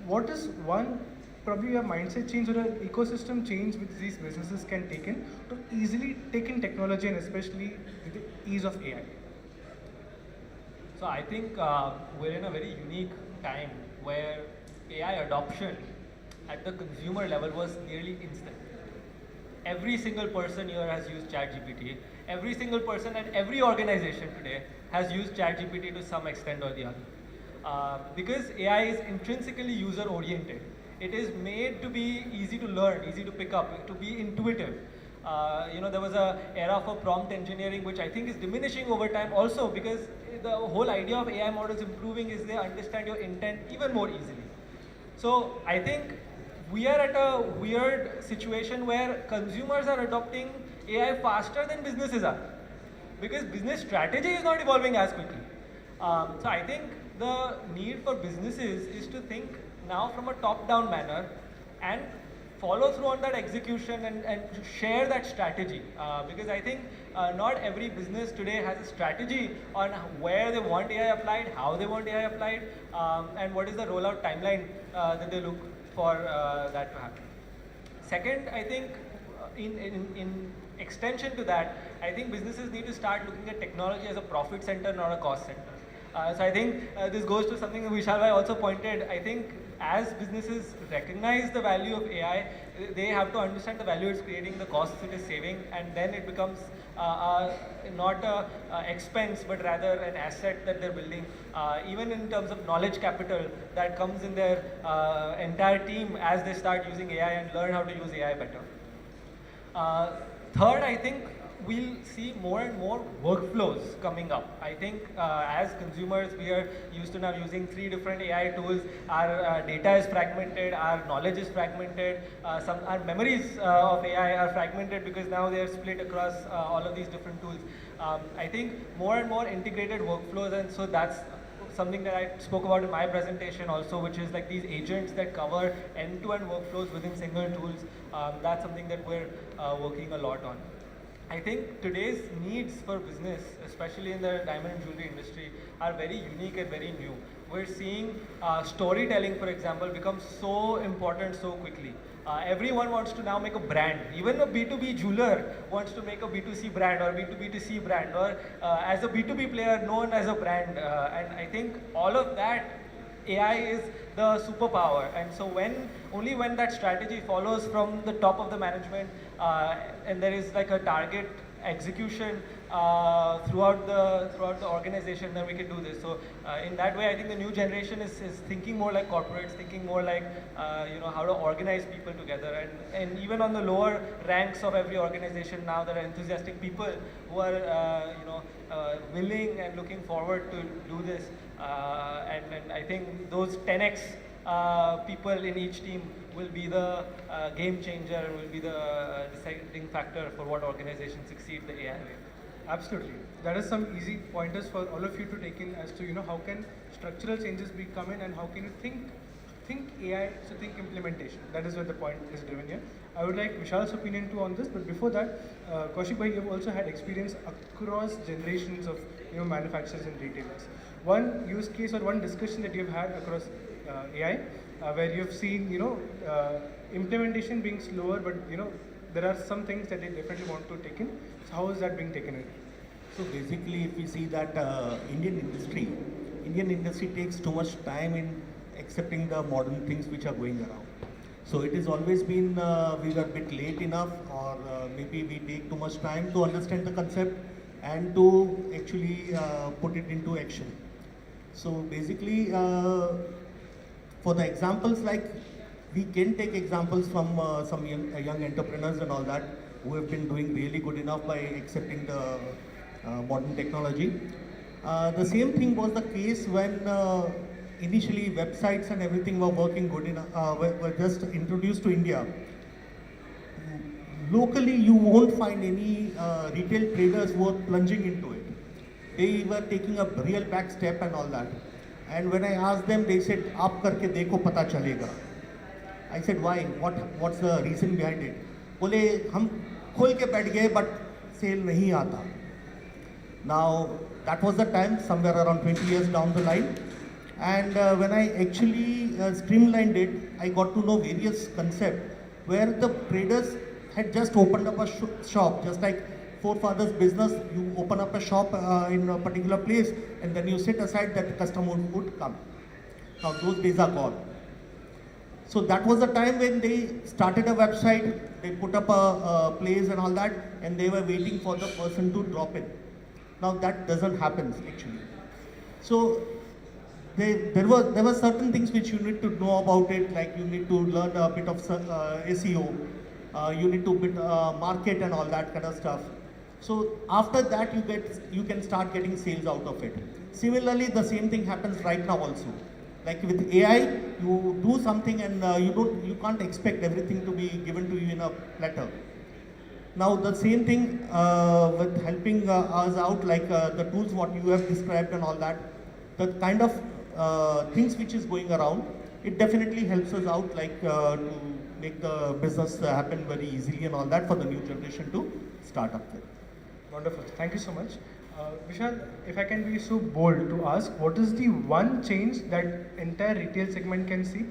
what is one probably a mindset change or an ecosystem change which these businesses can take in to easily take in technology, and especially with the ease of AI? So I think we're in a very unique time where AI adoption at the consumer level was nearly instant. Every single person here has used ChatGPT. Every single person at every organization today has used ChatGPT to some extent or the other. Because AI is intrinsically user-oriented. It is made to be easy to learn, easy to pick up, to be intuitive. There was an era for prompt engineering, which I think is diminishing over time also, because the whole idea of AI models improving is they understand your intent even more easily. So I think we are at a weird situation where consumers are adopting AI faster than businesses are, because business strategy is not evolving as quickly. So I think the need for businesses is to think now from a top-down manner and follow through on that execution and share that strategy. Because I think not every business today has a strategy on where they want AI applied, how they want AI applied, and what is the rollout timeline that they look for that to happen. Second, I think in extension to that, I think businesses need to start looking at technology as a profit center, not a cost center. So I think this goes to something that Vishal bhai also pointed. I think as businesses recognize the value of AI, they have to understand the value it's creating, the costs it is saving, and then it becomes not an expense, but rather an asset that they're building, even in terms of knowledge capital that comes in their entire team as they start using AI and learn how to use AI better. Third, I think we'll see more and more workflows coming up. I think as consumers, we are used to now using 3 different AI tools. Our data is fragmented, our knowledge is fragmented, our memories of AI are fragmented because now they are split across all of these different tools. I think more and more integrated workflows, and so that's something that I spoke about in my presentation also, which is like these agents that cover end-to-end workflows within single tools. That's something that we're working a lot on. I think today's needs for business, especially in the diamond and jewelry industry, are very unique and very new. We're seeing storytelling, for example, become so important so quickly. Everyone wants to now make a brand. Even a B2B jeweler wants to make a B2C brand or B2B2C brand, or as a B2B player known as a brand. And I think all of that, AI is the superpower. And so only when that strategy follows from the top of the management and there is like a target execution throughout the organization, then we can do this. So in that way, I think the new generation is thinking more like corporates, thinking more like how to organize people together. And even on the lower ranks of every organization now, there are enthusiastic people who are willing and looking forward to do this. And I think those 10x people in each team will be the game changer and will be the deciding factor for what organizations succeed the AI way. Absolutely. That is some easy pointers for all of you to take in as to how can structural changes be come in, and how can you think AI, so think implementation. That is where the point is driven here. I would like Vishal's opinion too on this, but before that, Kaushik bhai, you've also had experience across generations of manufacturers and retailers. One use case or one discussion that you've had across AI, where you've seen implementation being slower, but there are some things that they definitely want to take in. So how is that being taken in? So basically, if we see that Indian industry takes too much time in accepting the modern things which are going around. So it has always been we were a bit late enough, or maybe we take too much time to understand the concept and to actually put it into action. So basically, for the examples, like we can take examples from some young entrepreneurs and all that who have been doing really good enough by accepting the modern technology. The same thing was the case when initially websites and everything were working good enough, were just introduced to India. Locally, you won't find any retail traders who are plunging into it. They were taking a real back step and all that. And when I asked them, they said, "Aap karke dekho, pata chalega." I said, "Why? What's the reason behind it?" बोले हम खोल के बैठ गए, but sale नहीं आता. Now that was the time, somewhere around 20 years down the line. And when I actually streamlined it, I got to know various concepts where the traders had just opened up a shop, just like forefathers' business. You open up a shop in a particular place, and then you sit aside that the customer would come. Now those days are gone. So that was the time when they started a website, they put up a place and all that, and they were waiting for the person to drop in. Now that doesn't happen actually. So there were certain things which you need to know about it, like you need to learn a bit of SEO, you need to market and all that kind of stuff. So after that you can start getting sales out of it. Similarly, the same thing happens right now also. Like with AI, you do something and you can't expect everything to be given to you in a platter. Now the same thing with helping us out, like the tools what you have described and all that, the kind of things which is going around, it definitely helps us out, like to make the business happen very easily and all that for the new generation to start up with. Wonderful. Thank you so much. Vishal, if I can be so bold to ask, what is the one change that entire retail segment can see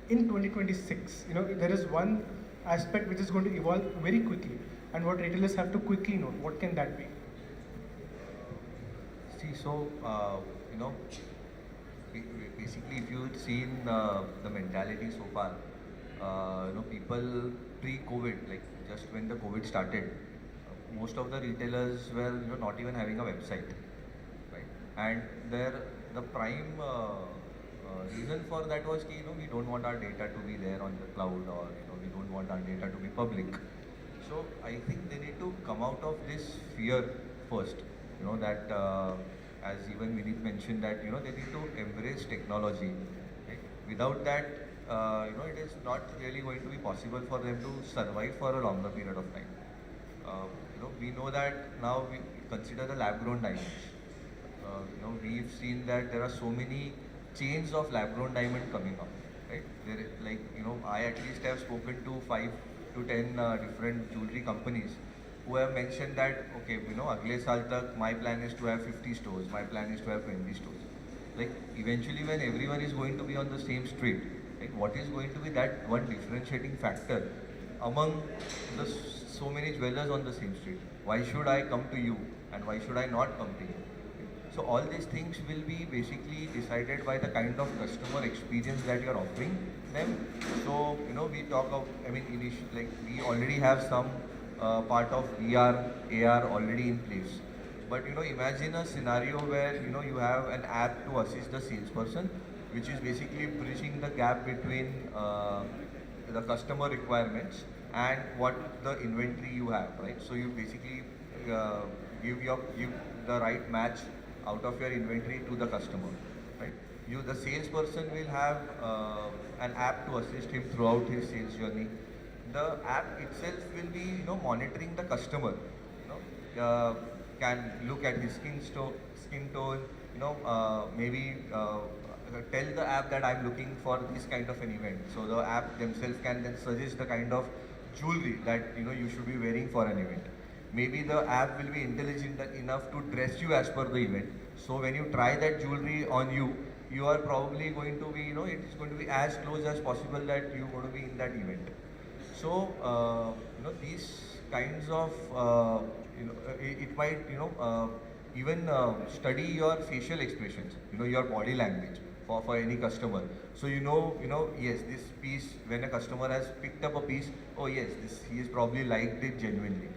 in 2026? There is one aspect which is going to evolve very quickly, and what retailers have to quickly know. What can that be? See, so basically, if you've seen the mentality so far, people pre-COVID, like just when the COVID started, most of the retailers were not even having a website, right? And the prime reason for that was that we don't want our data to be there on the cloud, or we don't want our data to be public. So I think they need to come out of this fear first. That as even Vinit mentioned, that they need to embrace technology. Right? Without that, it is not really going to be possible for them to survive for a longer period of time. We know that now we consider the lab-grown diamonds. We've seen that there are so many chains of lab-grown diamond coming up. Right? There is, like I at least have spoken to 5 to 10 different jewelry companies who have mentioned that, okay, agle saal tak my plan is to have 50 stores, my plan is to have 20 stores. Like eventually when everyone is going to be on the same street, right? What is going to be that one differentiating factor among the so many jewelers on the same street? Why should I come to you and why should I not come to you? So all these things will be basically decided by the kind of customer experience that you're offering them. So, we talk of, like we already have some part of VR, AR already in place. But, imagine a scenario where, you have an app to assist the salesperson, which is basically bridging the gap between the customer requirements and what the inventory you have, right? So you basically give the right match out of your inventory to the customer, right? The salesperson will have an app to assist him throughout his sales journey. The app itself will be, monitoring the customer. Can look at his skin tone. Maybe tell the app that I'm looking for this kind of an event. So the app themselves can then suggest the kind of jewelry that you should be wearing for an event. Maybe the app will be intelligent enough to dress you as per the event. So when you try that jewelry on you, you are probably going to be, it is going to be as close as possible that you're going to be in that event. So, these kinds of, it might, even study your facial expressions, your body language for any customer. So yes, this piece, when a customer has picked up a piece, oh yes, he has probably liked it genuinely.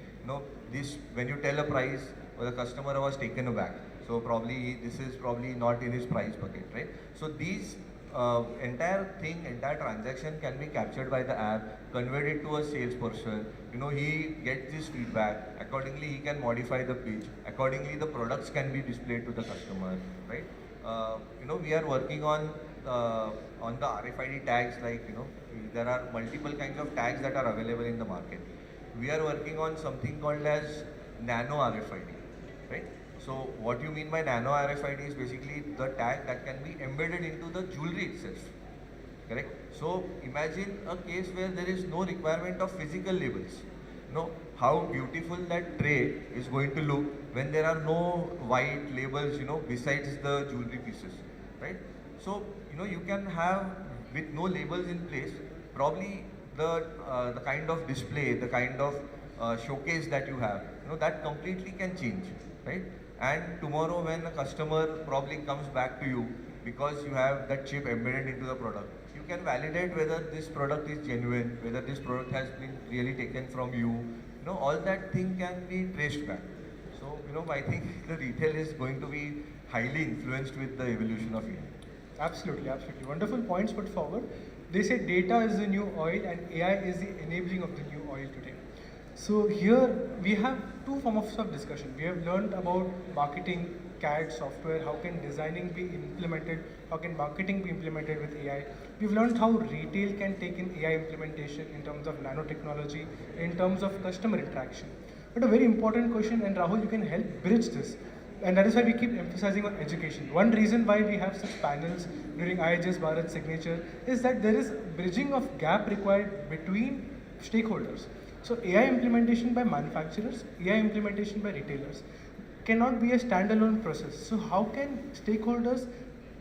This, when you tell a price, the customer was taken aback. So probably this is probably not in his price bucket, right? So these entire transaction can be captured by the app, converted to a salesperson. He gets this feedback. Accordingly, he can modify the pitch. Accordingly, the products can be displayed to the customer, right? We are working on the RFID tags. Like there are multiple kinds of tags that are available in the market. We are working on something called as nano RFID, right? So what you mean by nano RFID is basically the tag that can be embedded into the jewelry itself, correct? So imagine a case where there is no requirement of physical labels. How beautiful that tray is going to look when there are no white labels, besides the jewelry pieces, right? So, you can have, with no labels in place, probably the kind of display, the kind of showcase that you have, that completely can change, right? And tomorrow when a customer probably comes back to you because you have that chip embedded into the product, you can validate whether this product is genuine, whether this product has been really taken from you. All that thing can be traced back. So, I think the retail is going to be highly influenced with the evolution of AI. Absolutely, absolutely. Wonderful points put forward. They say data is the new oil and AI is the enabling of the new oil today. So here we have two forms of discussion. We have learned about marketing, CAD software, how can designing be implemented, how can marketing be implemented with AI. We've learned how retail can take in AI implementation in terms of nanotechnology, in terms of customer interaction. But a very important question, and Rahul, you can help bridge this. And that is why we keep emphasizing on education. One reason why we have such panels during IIJS Bharat signature is that there is bridging of gap required between stakeholders. So AI implementation by manufacturers, AI implementation by retailers cannot be a standalone process. So how can stakeholders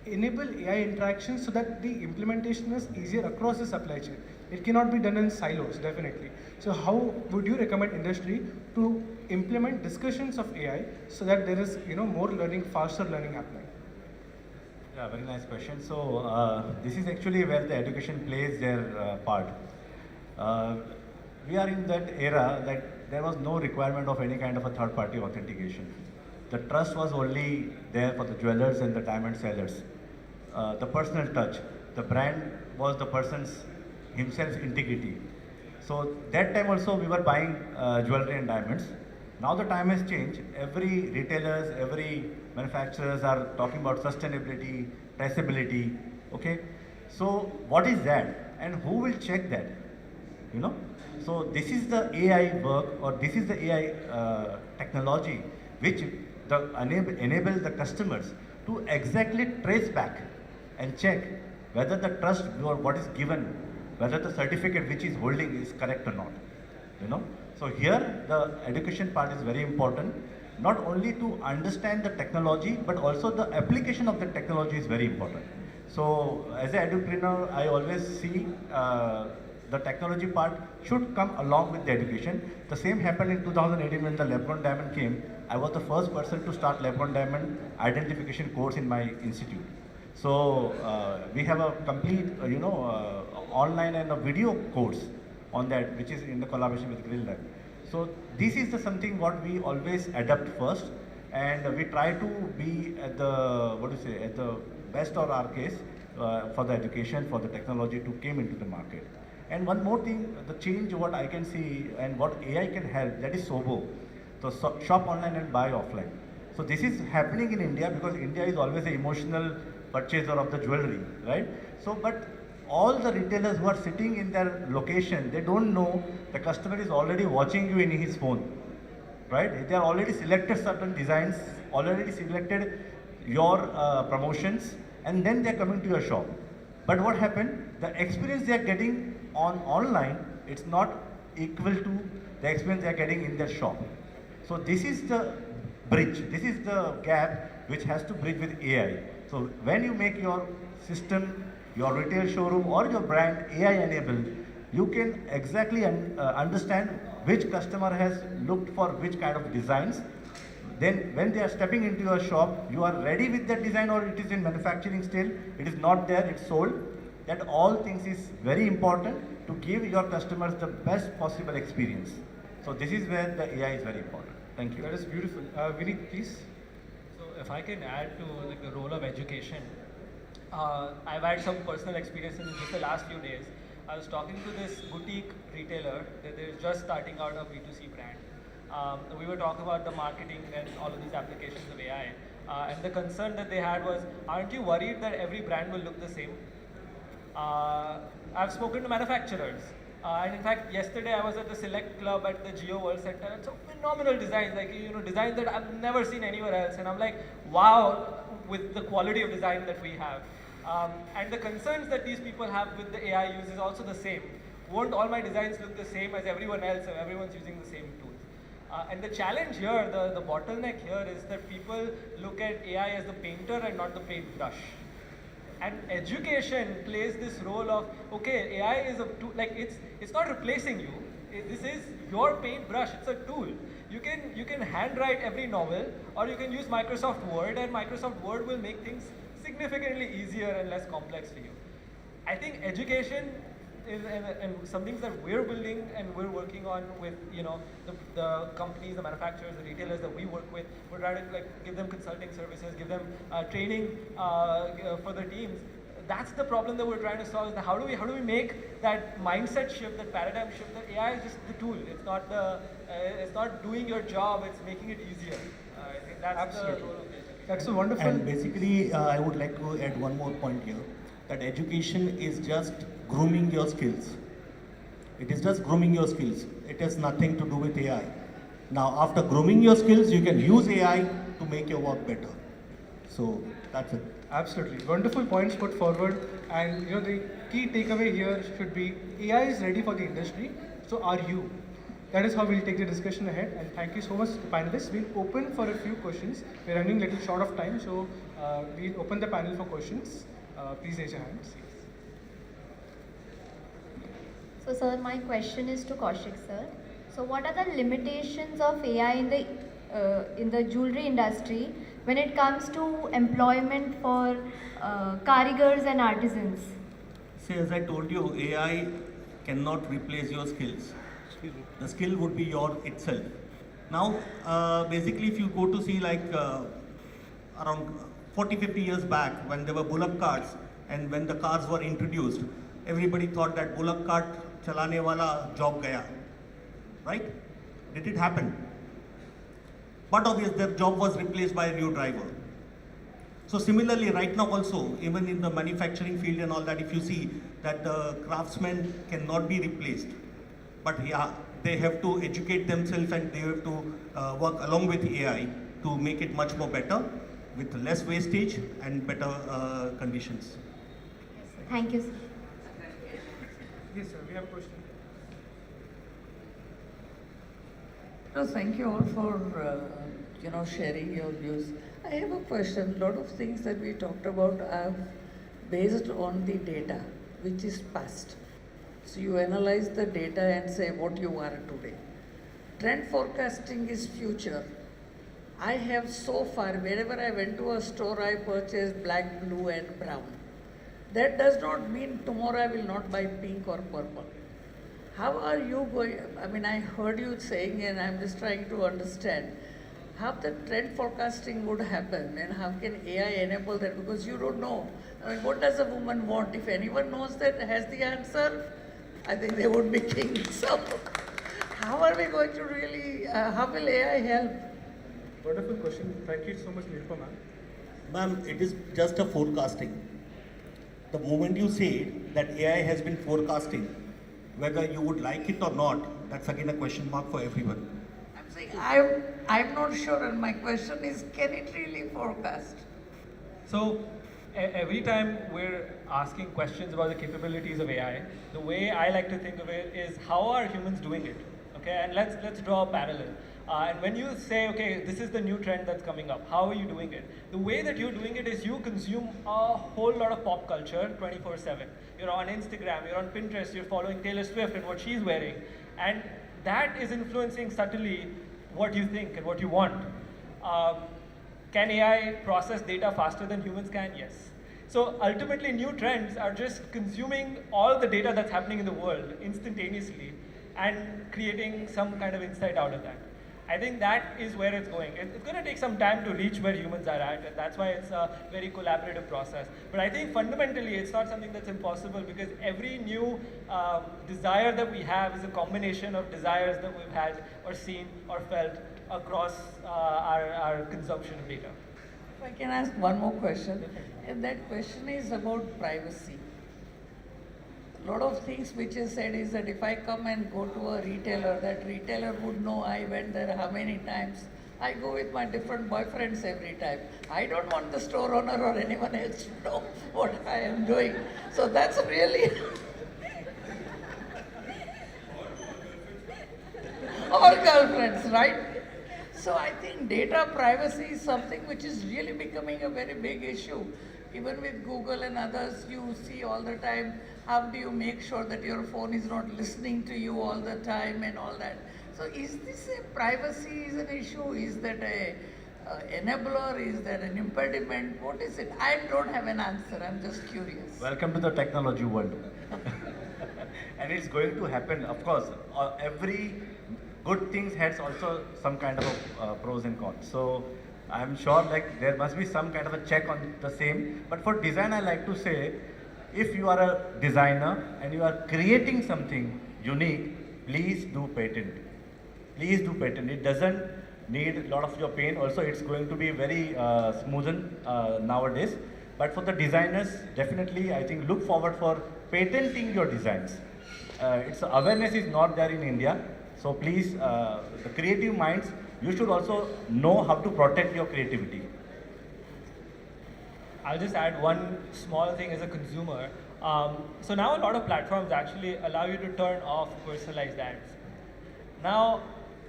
enable AI interactions so that the implementation is easier across the supply chain? It cannot be done in silos, definitely. So how would you recommend industry to implement discussions of AI so that there is more learning, faster learning happening? Yeah, very nice question. So this is actually where the education plays their part. We are in that era that there was no requirement of any kind of a third-party authentication. The trust was only there for the jewelers and the diamond sellers. The personal touch, the brand was the person's himself's integrity. So that time also we were buying jewelry and diamonds. Now the time has changed. Every retailers, every manufacturers are talking about sustainability, traceability. Okay, so what is that, and who will check that? So this is the AI work, or this is the AI technology which enable the customers to exactly trace back and check whether the trust or what is given, whether the certificate which is holding is correct or not. So here the education part is very important, not only to understand the technology but also the application of the technology is very important. So as an entrepreneur, I always see the technology part should come along with the education. The same happened in 2018 when the Lebanon Diamond came. I was the first person to start Lebanon Diamond identification course in my institute. So we have a complete, online and a video course on that, which is in the collaboration with Grill Lab. So this is the something what we always adapt first, and we try to be at the at the best of our case for the education, for the technology to came into the market. And one more thing, the change what I can see and what AI can help, that is SOBO. So shop online and buy offline. So this is happening in India because India is always an emotional purchaser of the jewelry, right? So, but all the retailers who are sitting in their location, they don't know the customer is already watching you in his phone, right? They are already selected certain designs, already selected your promotions, and then they are coming to your shop. But what happened? The experience they are getting on online, it's not equal to the experience they are getting in their shop. So this is the bridge, this is the gap which has to bridge with AI. So when you make your system, your retail showroom or your brand AI enabled, you can exactly understand which customer has looked for which kind of designs. Then when they are stepping into your shop, you are ready with that design or it is in manufacturing still, it is not there, it's sold. That all things is very important to give your customers the best possible experience. So this is where the AI is very important. Thank you. That is beautiful. Vinit, please. So if I can add to like the role of education, I've had some personal experiences in just the last few days. I was talking to this boutique retailer that they're just starting out a B2C brand. We were talking about the marketing and all of these applications of AI. And the concern that they had was, aren't you worried that every brand will look the same? I've spoken to manufacturers. And in fact, yesterday I was at the Select Club at the Geo World Center, and so phenomenal designs, like, designs that I've never seen anywhere else. And I'm like, wow, with the quality of design that we have. And the concerns that these people have with the AI use is also the same. Won't all my designs look the same as everyone else if everyone's using the same tools? And the challenge here, the bottleneck here is that people look at AI as the painter and not the paintbrush. And education plays this role of, okay, AI is a tool, like it's not replacing you. This is your paintbrush, it's a tool. You can handwrite every novel, or you can use Microsoft Word, and Microsoft Word will make things significantly easier and less complex for you. I think education is, and some things that we're building and we're working on with the companies, the manufacturers, the retailers that we work with. We're trying to give them consulting services, give them training for their teams. That's the problem that we're trying to solve. How do we make that mindset shift, that paradigm shift? That AI is just the tool. It's not doing your job. It's making it easier. I think that's Absolutely. the role of education. That's so wonderful. And basically, I would like to add one more point here, that education is just grooming your skills. It is just grooming your skills. It has nothing to do with AI. Now, after grooming your skills, you can use AI to make your work better. So, that's it. Absolutely. Wonderful points put forward. And the key takeaway here should be AI is ready for the industry. So are you? That is how we'll take the discussion ahead. And thank you so much to panelists. We'll open for a few questions. We're running a little short of time, so we'll open the panel for questions. Please raise your hands. So, sir, my question is to Kaushik, sir. So, what are the limitations of AI in the jewelry industry when it comes to employment for karigars and artisans? See, as I told you, AI cannot replace your skills. The skill would be your itself. Now, basically, if you go to see around 40-50 years back, when there were bullock carts and when the cars were introduced, everybody thought that bullock cart chalane wala job gaya, right? Did it happen? But obviously their job was replaced by a new driver. So similarly, right now also, even in the manufacturing field and all that, if you see that the craftsmen cannot be replaced, but yeah, they have to educate themselves and they have to work along with AI to make it much more better with less wastage and better conditions. Thank you, sir. Yes, sir. We have a question. No, thank you all for sharing your views. I have a question. A lot of things that we talked about I've based on the data, which is past. So you analyze the data and say what you are today. Trend forecasting is future. I have so far, wherever I went to a store, I purchased black, blue and brown. That does not mean tomorrow I will not buy pink or purple. How are you going, I mean, I heard you saying, and I'm just trying to understand, how the trend forecasting would happen and how can AI enable that, because you don't know. I mean, what does a woman want? If anyone knows that, has the answer, I think they would be king. So, how are we going to really, how will AI help? Wonderful question. Thank you so much, Nirupama ma'am. Ma'am, it is just a forecasting. The moment you say that AI has been forecasting, whether you would like it or not, that's again a question mark for everyone. I'm saying, I'm not sure, and my question is, can it really forecast? So every time we're asking questions about the capabilities of AI, the way I like to think of it is how are humans doing it? Okay, and let's draw a parallel. And when you say, okay, this is the new trend that's coming up, how are you doing it? The way that you're doing it is you consume a whole lot of pop culture 24/7. You're on Instagram, you're on Pinterest, you're following Taylor Swift and what she's wearing. And that is influencing subtly what you think and what you want. Can AI process data faster than humans can? Yes. So ultimately, new trends are just consuming all the data that's happening in the world instantaneously and creating some kind of insight out of that. I think that is where it's going. It's going to take some time to reach where humans are at, and that's why it's a very collaborative process. But I think fundamentally, it's not something that's impossible because every new desire that we have is a combination of desires that we've had or seen or felt across our consumption of data. If I can ask one more question, and that question is about privacy. A lot of things which is said is that if I come and go to a retailer, that retailer would know I went there how many times. I go with my different boyfriends every time. I don't want the store owner or anyone else to know what I am doing. So that's really... or girlfriends, right? So I think data privacy is something which is really becoming a very big issue. Even with Google and others, you see all the time, how do you make sure that your phone is not listening to you all the time and all that. So is this a privacy is an issue? Is that a enabler? Is that an impediment? What is it? I don't have an answer. I'm just curious. Welcome to the technology world. And it's going to happen, of course. Every good thing has also some kind of pros and cons. So I'm sure like there must be some kind of a check on the same. But for design, I like to say, if you are a designer and you are creating something unique, please do patent. Please do patent. It doesn't need a lot of your pain. Also, it's going to be very smoothened nowadays. But for the designers, definitely, I think look forward for patenting your designs. Its awareness is not there in India. So please, the creative minds, you should also know how to protect your creativity. I'll just add one small thing as a consumer. So now a lot of platforms actually allow you to turn off personalized ads. Now,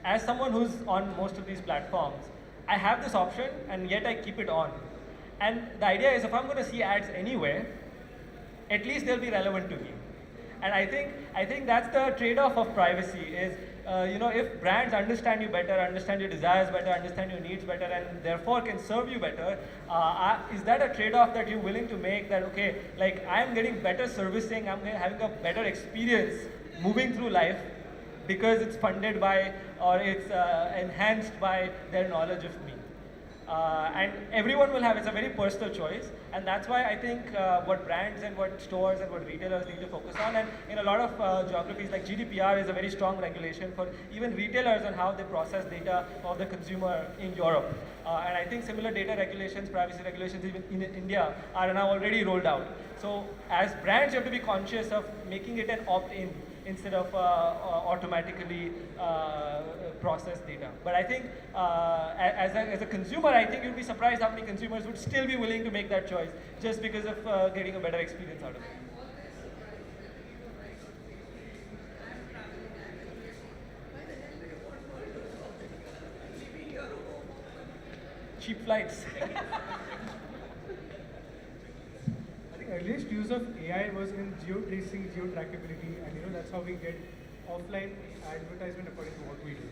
as someone who's on most of these platforms, I have this option and yet I keep it on. And the idea is if I'm going to see ads anywhere, at least they'll be relevant to me. And I think that's the trade-off of privacy is, if brands understand you better, understand your desires better, understand your needs better, and therefore can serve you better, is that a trade-off that you're willing to make that, okay, like I'm getting better servicing, I'm having a better experience moving through life because it's funded by or it's enhanced by their knowledge of me. And everyone will have, it's a very personal choice, and that's why I think what brands and what stores and what retailers need to focus on, and in a lot of geographies like GDPR is a very strong regulation for even retailers on how they process data of the consumer in Europe. And I think similar data regulations, privacy regulations even in India are now already rolled out. So as brands you have to be conscious of making it an opt-in instead of automatically process data. But I think as a consumer, I think you'd be surprised how many consumers would still be willing to make that choice just because of getting a better experience out of it. Cheap flights. I think earliest use of AI was in geo-tracing, geo-trackability, and that's how we get offline advertisement according to what we do.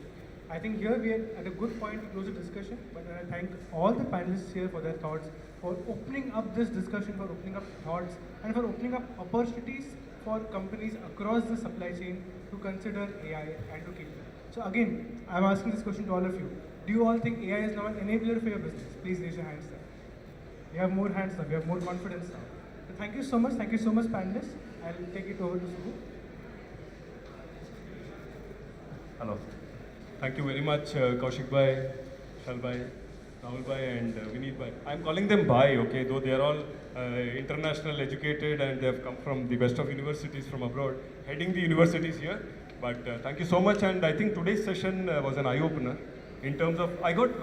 I think here we are at a good point to close the discussion, but I thank all the panelists here for their thoughts, for opening up this discussion, for opening up thoughts, and for opening up opportunities for companies across the supply chain to consider AI and to keep it. So again, I'm asking this question to all of you. Do you all think AI is now an enabler for your business? Please raise your hands now. We have more hands now, we have more confidence now. So thank you so much, panelists. I'll take it over to Subbu. Hello. Thank you very much, Kaushik bhai, Vishal bhai, Rahul bhai, and Vinit bhai. I'm calling them bhai, okay, though they are all international educated and they have come from the best of universities from abroad, heading the universities here. But thank you so much, and I think today's session was an eye-opener in terms of, I gauged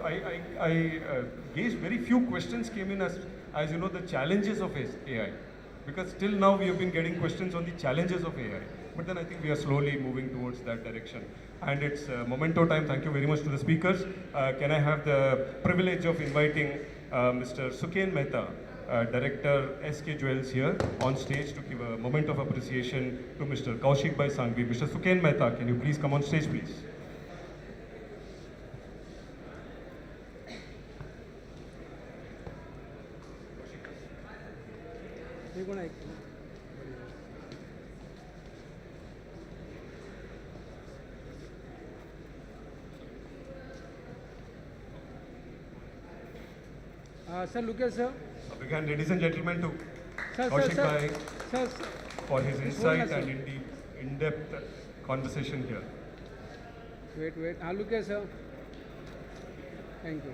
very few questions came in as you know, the challenges of AI. Because till now we have been getting questions on the challenges of AI. But then I think we are slowly moving towards that direction. And it's memento time. Thank you very much to the speakers. Can I have the privilege of inviting Mr. Suken Mehta, Director SK Jewels here on stage to give a moment of appreciation to Mr. Kaushik by Sanghvi. Mr. Suken Mehta, can you please come on stage, please? Sir, look at sir. A big hand, ladies and gentlemen, to Sir, Kaushik sir, bhai sir, for his Just insight hold on, and sir. in-depth conversation here. wait. Look at sir. Thank you.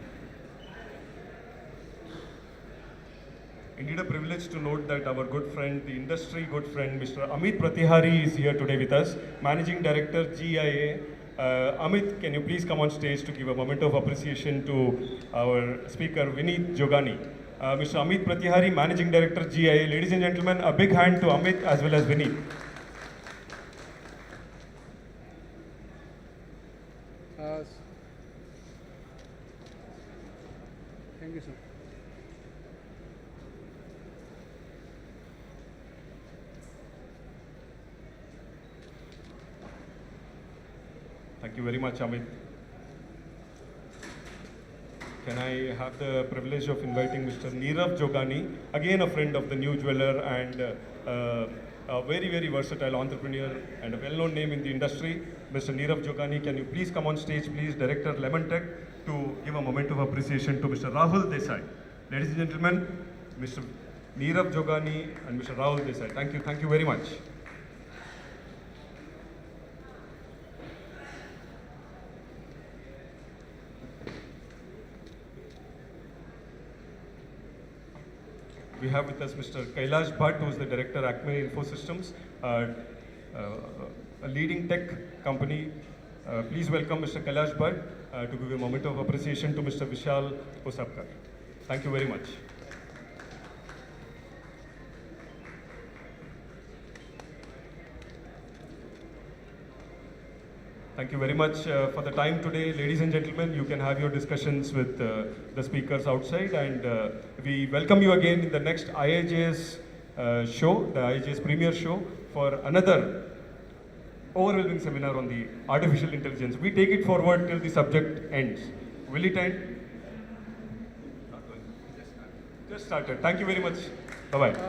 Indeed a privilege to note that our good friend, the industry good friend, Mr. Amit Pratihari is here today with us, Managing Director, GIA. Amit, can you please come on stage to give a moment of appreciation to our speaker, Vinit Jogani. Mr. Amit Pratihari, Managing Director, GIA. Ladies and gentlemen, a big hand to Amit as well as Vinit. Thank you, sir. Thank you very much, Amit. Can I have the privilege of inviting Mr. Neerav Jogani, again a friend of the new jeweler and a very, very versatile entrepreneur and a well-known name in the industry. Mr. Neerav Jogani, can you please come on stage, please, Director Lemon-Diatech, to give a moment of appreciation to Mr. Rahul Desai. Ladies and gentlemen, Mr. Neerav Jogani and Mr. Rahul Desai. Thank you very much. We have with us Mr. Kailash Bhatt, who is the Director, Acme Info Systems, a leading tech company. Please welcome Mr. Kailash Bhatt to give a moment of appreciation to Mr. Vishal Usapkar. Thank you very much. Thank you very much for the time today. Ladies and gentlemen, you can have your discussions with the speakers outside, and we welcome you again in the next IIJS show, the IIJS Premier Show, for another overwhelming seminar on the artificial intelligence. We take it forward till the subject ends. Will it end? Just started. Thank you very much. Bye-bye.